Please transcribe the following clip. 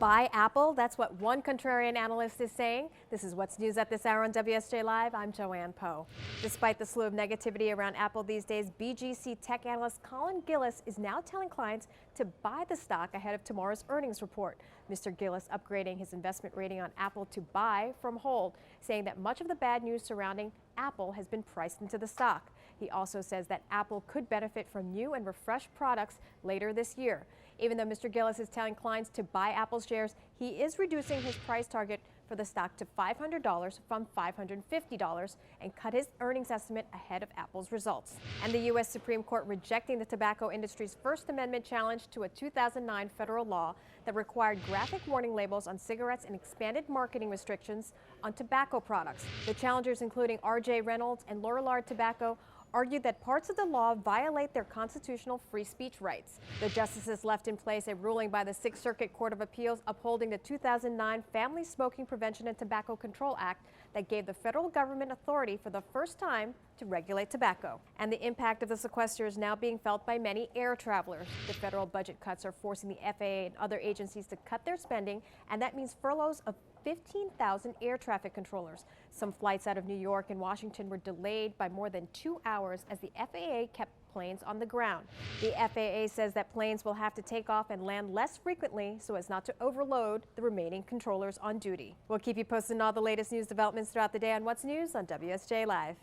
Buy Apple, that's what one contrarian analyst is saying. This is what's news at this hour on WSJ Live. I'm Joanne Po. Despite the slew of negativity around Apple these days, BGC tech analyst Colin Gillis is now telling clients to buy the stock ahead of tomorrow's earnings report. Mr. Gillis upgrading his investment rating on Apple to buy from hold, saying that much of the bad news surrounding Apple has been priced into the stock. He also says that Apple could benefit from new and refreshed products later this year. Even though Mr. Gillis is telling clients to buy Apple's shares, he is reducing his price target for the stock to $500 from $550 and cut his earnings estimate ahead of Apple's results. And the U.S. Supreme Court rejecting the tobacco industry's First Amendment challenge to a 2009 federal law that required graphic warning labels on cigarettes and expanded marketing restrictions on tobacco products. The challengers, including R.J. Reynolds and Lorillard Tobacco, argued that parts of the law violate their constitutional free speech rights. The justices left in place a ruling by the Sixth Circuit Court of Appeals upholding the 2009 Family Smoking Prevention and Tobacco Control Act that gave the federal government authority for the first time to regulate tobacco. And the impact of the sequester is now being felt by many air travelers. The federal budget cuts are forcing the FAA and other agencies to cut their spending, and that means furloughs of 15,000 air traffic controllers. Some flights out of New York and Washington were delayed by more than 2 hours as the FAA kept planes on the ground. The FAA says that planes will have to take off and land less frequently so as not to overload the remaining controllers on duty. We'll keep you posted on all the latest news developments throughout the day on What's News on WSJ Live.